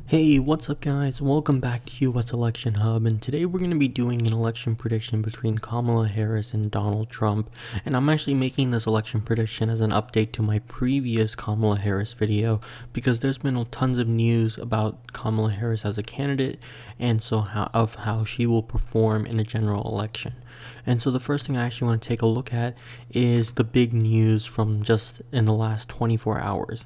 Hey, what's up guys? Welcome back to US Election Hub, and today we're going to be doing an election prediction between Kamala Harris and Donald Trump. And I'm actually making this election prediction as an update to my previous Kamala Harris video because there's been tons of news about Kamala Harris as a candidate and how she will perform in a general election. And so the first thing I actually want to take a look at is the big news from just in the last 24 hours.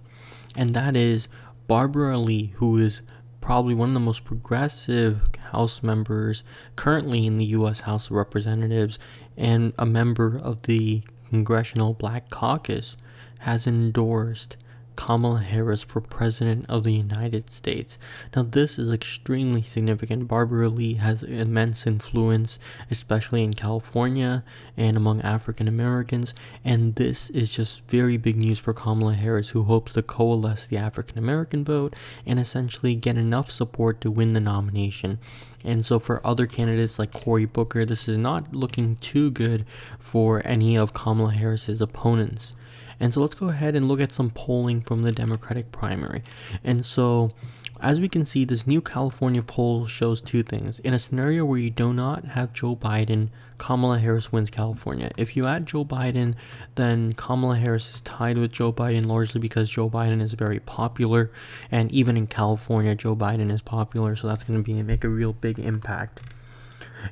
And that is Barbara Lee, who is probably one of the most progressive House members currently in the U.S. House of Representatives and a member of the Congressional Black Caucus, has endorsed Kamala Harris for President of the United States. Now, this is extremely significant. Barbara Lee has immense influence, especially in California and among African Americans, and this is just very big news for Kamala Harris, who hopes to coalesce the African American vote and essentially get enough support to win the nomination. And so for other candidates like Cory Booker, this is not looking too good for any of Kamala Harris's opponents. And so let's go ahead and look at some polling from the Democratic primary. And so as we can see, this new California poll shows two things. In a scenario where you do not have Joe Biden, Kamala Harris wins California. If you add Joe Biden, then Kamala Harris is tied with Joe Biden, largely because Joe Biden is very popular. And even in California, Joe Biden is popular. So that's going to make a real big impact.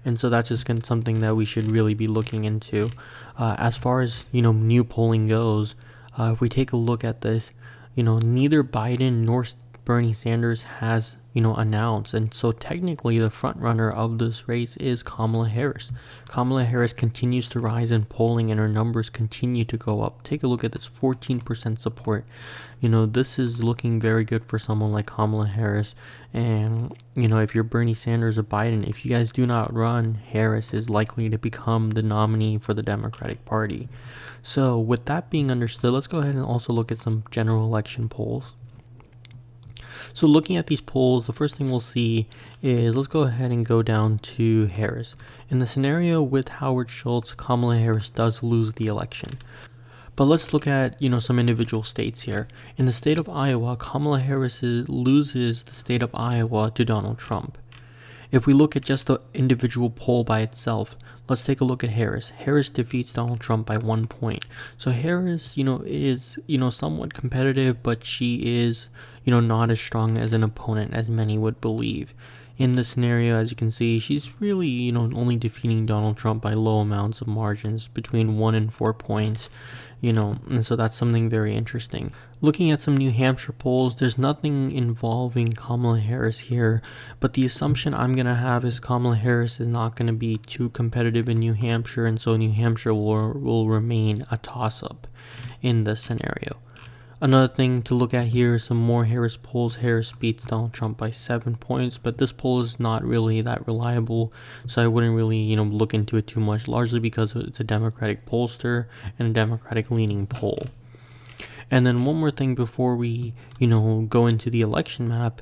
And so that's just something that we should really be looking into. As far as new polling goes, if we take a look at this, neither Biden nor Bernie Sanders has announced, and so technically the front runner of this race is Kamala Harris. Kamala Harris continues to rise in polling and her numbers continue to go up. Take a look at this, 14% support. This is looking very good for someone like Kamala Harris. And if you're Bernie Sanders or Biden, if you guys do not run, Harris is likely to become the nominee for the Democratic Party. So with that being understood, let's go ahead and also look at some general election polls. So looking at these polls, the first thing we'll see is, let's go ahead and go down to Harris. In the scenario with Howard Schultz, Kamala Harris does lose the election. But let's look at, some individual states here. In the state of Iowa, Kamala Harris loses the state of Iowa to Donald Trump. If we look at just the individual poll by itself, let's take a look at Harris. Harris defeats Donald Trump by 1 point. So Harris, is, somewhat competitive, but she is, not as strong as an opponent as many would believe. In this scenario, as you can see, she's really, only defeating Donald Trump by low amounts of margins, between 1 and 4 points, and so that's something very interesting. Looking at some New Hampshire polls, there's nothing involving Kamala Harris here, but the assumption I'm going to have is Kamala Harris is not going to be too competitive in New Hampshire, and so New Hampshire will remain a toss-up in this scenario. Another thing to look at here is some more Harris polls. Harris beats Donald Trump by 7 points, but this poll is not really that reliable, so I wouldn't really, look into it too much, largely because it's a Democratic pollster and a Democratic-leaning poll. And then one more thing before we, go into the election map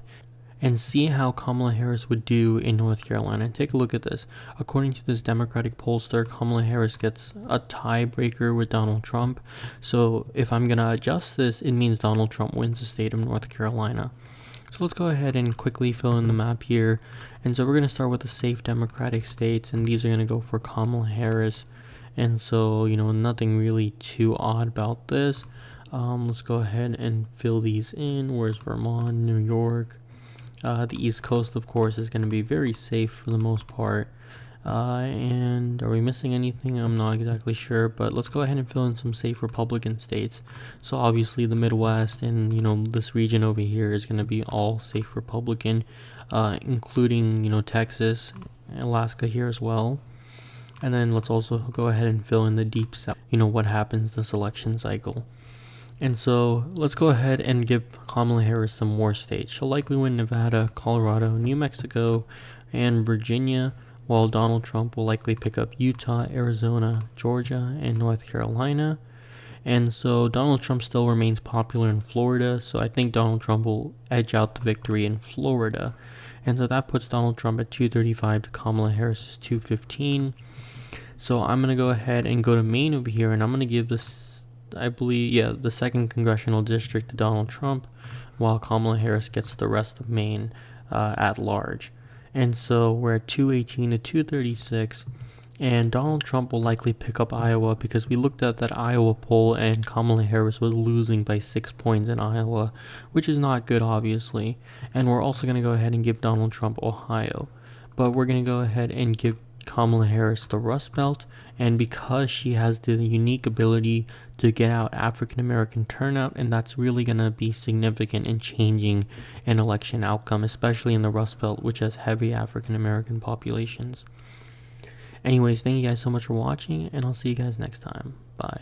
and see how Kamala Harris would do in North Carolina. Take a look at this. According to this Democratic pollster, Kamala Harris gets a tiebreaker with Donald Trump. So if I'm going to adjust this, it means Donald Trump wins the state of North Carolina. So let's go ahead and quickly fill in the map here. And so we're going to start with the safe Democratic states, and these are going to go for Kamala Harris. And so, nothing really too odd about this. Let's go ahead and fill these in. Where's Vermont, New York? The East Coast, of course, is going to be very safe for the most part. And are we missing anything? I'm not exactly sure, but let's go ahead and fill in some safe Republican states. So obviously the Midwest and, this region over here is going to be all safe Republican, including, Texas, Alaska here as well. And then let's also go ahead and fill in the Deep South, what happens this election cycle. And so let's go ahead and give Kamala Harris some more states. She'll likely win Nevada, Colorado, New Mexico, and Virginia, while Donald Trump will likely pick up Utah, Arizona, Georgia, and North Carolina. And so Donald Trump still remains popular in Florida, so I think Donald Trump will edge out the victory in Florida. And so that puts Donald Trump at 235 to Kamala Harris's 215. So I'm going to go ahead and go to Maine over here, and I'm going to give this, I believe, the 2nd Congressional District to Donald Trump. while Kamala Harris gets the rest of Maine at large. And so we're at 218 to 236. And Donald Trump will likely pick up Iowa because we looked at that Iowa poll and Kamala Harris was losing by 6 points in Iowa, which is not good, obviously. And we're also going to go ahead and give Donald Trump Ohio. But we're going to go ahead and give Kamala Harris the Rust Belt. And because she has the unique ability to get out African American turnout, and that's really going to be significant in changing an election outcome, especially in the Rust Belt, which has heavy African American populations. Anyways, thank you guys so much for watching, and I'll see you guys next time. Bye.